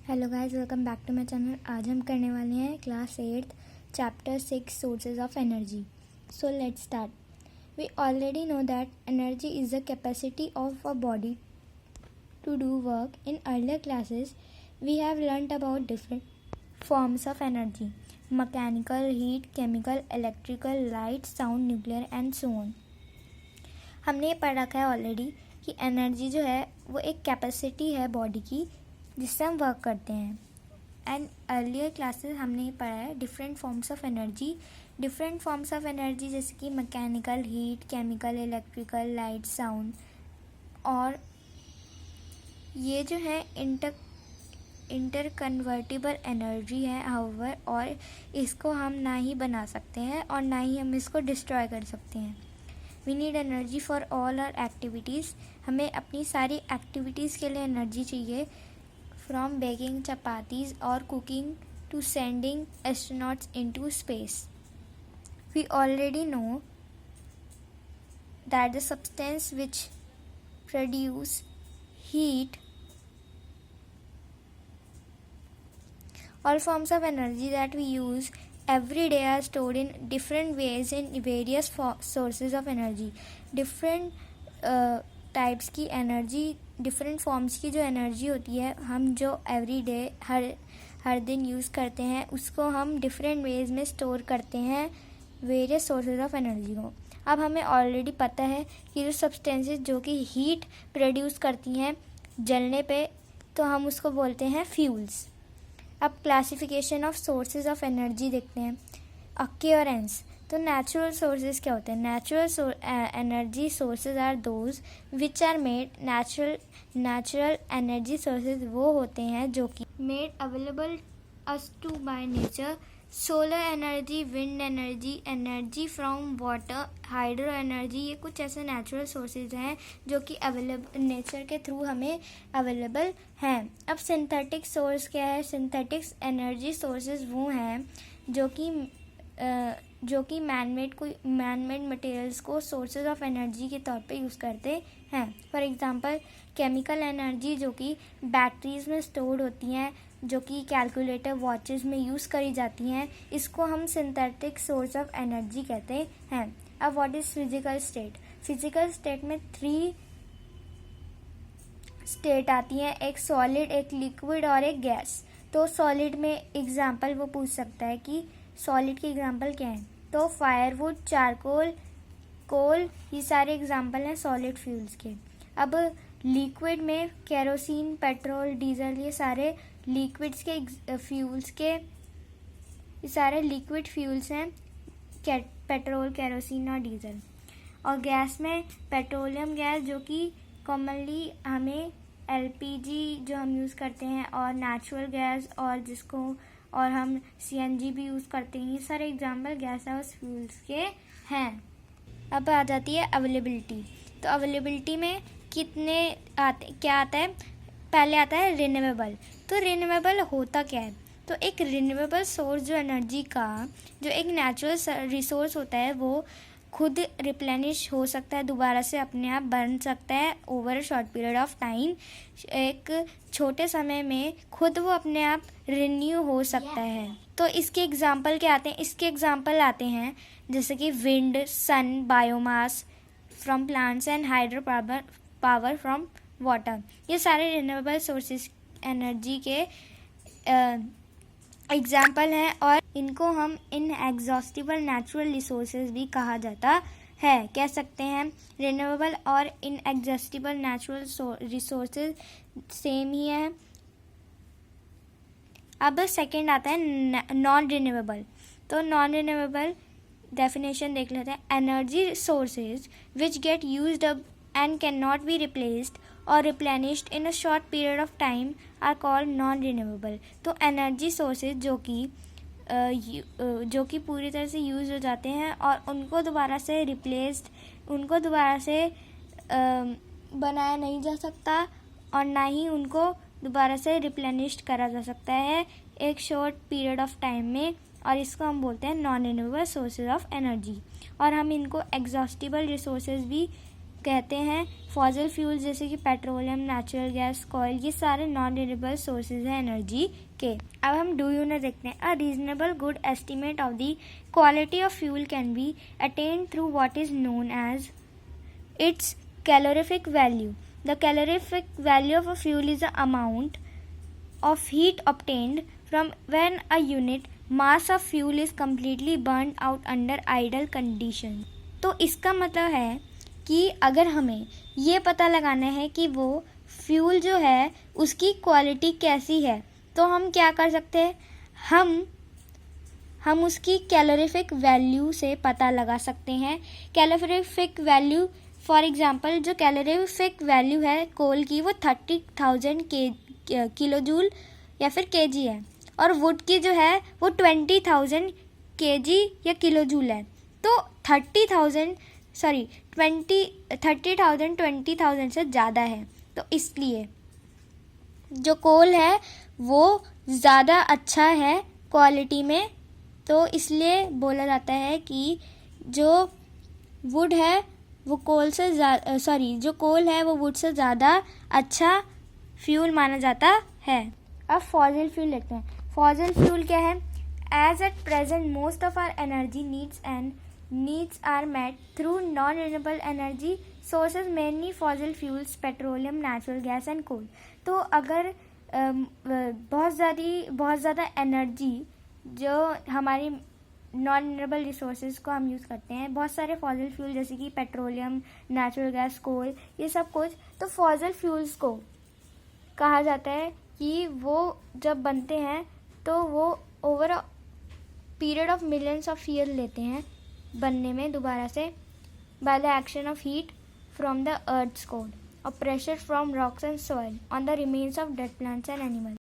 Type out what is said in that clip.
Hello guys, welcome back to my channel. आज हम करने वाले हैं class 8 chapter 6 sources of energy. So let's start. We already know that energy is the capacity of a body to do work. In earlier classes, we have learnt about different forms of energy: mechanical, heat, chemical, electrical, light, sound, nuclear and so on. हमने ये पढ़ रखा है already कि energy जो है वो एक कैपेसिटी है बॉडी की जिससे हम वर्क करते हैं। एंड अर्लियर क्लासेस हमने पढ़ा है different forms of energy. Different forms of energy जैसे कि mechanical, heat, chemical, electrical, light, sound. और ये जो है इंटर कन्वर्टिबल एनर्जी है हाउएवर, और इसको हम ना ही बना सकते हैं और ना ही हम इसको डिस्ट्रॉय कर सकते हैं। We need energy for all our activities. हमें अपनी सारी एक्टिविटीज़ के लिए एनर्जी चाहिए, फ्रॉम बेकिंग चपातीज और cooking to sending astronauts into space. We already know that the substance which produce heat, all forms of energy that we use every day are stored in different ways in various sources of energy. Different types की energy, different forms की जो energy होती है हम जो every day हर दिन use करते हैं उसको हम डिफरेंट वेज में स्टोर करते हैं वेरियस सोर्सेज ऑफ एनर्जी को। अब हमें ऑलरेडी पता है कि जो सब्सटेंसेस जो कि हीट प्रोड्यूस करती हैं जलने पे, तो हम उसको बोलते हैं फ्यूल्स। अब classification of sources of energy देखते हैं। अक्योरेंस, तो नेचुरल सोर्सेज क्या होते हैं? Natural energy sources are those which are made natural energy sources वो होते हैं जो कि made available us to by nature. Solar energy, wind energy, energy from water, hydro energy, ये कुछ ऐसे नेचुरल सोर्सेज हैं जो कि अवेलेबल नेचर के थ्रू हमें अवेलेबल हैं। अब सिंथेटिक सोर्स क्या है? सिंथेटिक्स एनर्जी सोर्सेज वो हैं जो कि मैनमेड मटेरियल्स को सोर्सेज ऑफ एनर्जी के तौर पे यूज़ करते हैं। फॉर एग्जांपल केमिकल एनर्जी जो कि बैटरीज में स्टोर्ड होती हैं, जो कि कैलकुलेटर, वॉचेस में यूज़ करी जाती हैं, इसको हम सिंथेटिक सोर्स ऑफ एनर्जी कहते हैं। अब what is physical state? Physical state में 3 स्टेट आती हैं, एक सॉलिड, एक लिक्विड और एक गैस। तो सॉलिड में एग्जांपल वो पूछ सकता है कि सॉलिड के एग्जांपल क्या हैं, तो फायरवुड, चारकोल, कोल, ये सारे एग्जांपल हैं सॉलिड फ्यूल्स के। अब लिक्विड में केरोसिन, पेट्रोल, डीजल, ये सारे लिक्विड्स के फ्यूल्स के, ये सारे लिक्विड फ्यूल्स हैं, पेट्रोल, केरोसिन और डीजल। और गैस में पेट्रोलियम गैस जो कि कॉमनली हमें एलपीजी जो हम यूज़ करते हैं, और नेचुरल गैस और हम सीएनजी भी यूज़ करते हैं, ये सारे एग्जाम्पल गैस हाउस फ्यूल्स के हैं। अब आ जाती है अवेलेबिलिटी। तो अवेलेबिलिटी में क्या आता है? पहले आता है रिन्यूएबल। तो रिन्यूएबल होता क्या है? तो एक रिन्यूएबल सोर्स जो एनर्जी का जो एक नेचुरल रिसोर्स होता है वो खुद रिप्लेनिश हो सकता है, दोबारा से अपने आप बन सकता है over a short period of time. एक छोटे समय में खुद वो अपने आप रिन्यू हो सकता है। तो इसके एग्जाम्पल क्या आते हैं? इसके एग्जाम्पल आते हैं जैसे कि wind, sun, biomass from plants and hydro power from water. ये सारे रिन्यूएबल सोर्सेज एनर्जी के एग्जाम्पल हैं, और इनको हम इनएग्जॉस्टिबल नेचुरल रिसोर्सेज भी कहा जाता है। कह सकते हैं रिन्यूएबल और इनएग्जॉस्टिबल नेचुरल रिसोर्सेज सेम ही है। अब सेकंड आता है नॉन रिन्यूएबल। तो नॉन रिन्यूएबल डेफिनेशन देख लेते हैं। Energy sources which get used up and cannot be replaced or replenished in a short period of time are called non-renewable। तो energy sources जो कि पूरी तरह से यूज़ हो जाते हैं और उनको दोबारा से बनाया नहीं जा सकता, और ना ही उनको दोबारा से रिप्लेनिश्ड करा जा सकता है एक शॉर्ट पीरियड ऑफ टाइम में, और इसको हम बोलते हैं non renewable sources of energy. और हम इनको एग्जॉस्टिबल रिसोर्सेज भी कहते हैं फॉसिल फ्यूल जैसे कि पेट्रोलियम, नेचुरल गैस, कोयल, ये सारे नॉन रिन्यूएबल सोर्सेज हैं एनर्जी के। अब हम डू यू ने देखते हैं। A reasonable good estimate of the quality of fuel can be attained through what is known as its calorific value. The calorific value of a fuel is the amount of heat obtained from when a unit mass of fuel is completely burned out under ideal condition. तो इसका मतलब है कि अगर हमें ये पता लगाना है कि वो फ्यूल जो है उसकी क्वालिटी कैसी है, तो हम क्या कर सकते हैं, हम उसकी कैलोरीफिक वैल्यू से पता लगा सकते हैं। कैलोरीफिक वैल्यू फॉर एग्जांपल जो कैलोरीफिक वैल्यू है कोल की वो 30,000 किलो जूल या फिर केजी है, और वुड की जो है वो 20,000 केजी या किलो जूल है। तो 30,000 20,000 से ज़्यादा है, तो इसलिए जो कोल है वो ज़्यादा अच्छा है क्वालिटी में। तो इसलिए बोला जाता है कि जो वुड है वो कोल से जो कोल है वो वुड से ज़्यादा अच्छा फ्यूल माना जाता है। अब फॉसिल फ्यूल लेते हैं। फॉसिल फ्यूल क्या है? As at present most of our energy needs are met through non renewable energy sources, mainly fossil fuels, petroleum, natural gas and coal. तो अगर बहुत ज़्यादा एनर्जी जो हमारी नॉन रिन्यूएबल रिसोर्सेज को हम यूज़ करते हैं, बहुत सारे फॉसिल फ्यूल जैसे कि पेट्रोलियम, नेचुरल गैस, कोल, ये सब कुछ, तो फॉसिल फ्यूल्स को कहा जाता है कि वो जब बनते हैं तो वो over a period of millions of year लेते हैं बनने में दोबारा से, by the action of heat from the earth's core और pressure from rocks and soil on the remains of dead plants and animals.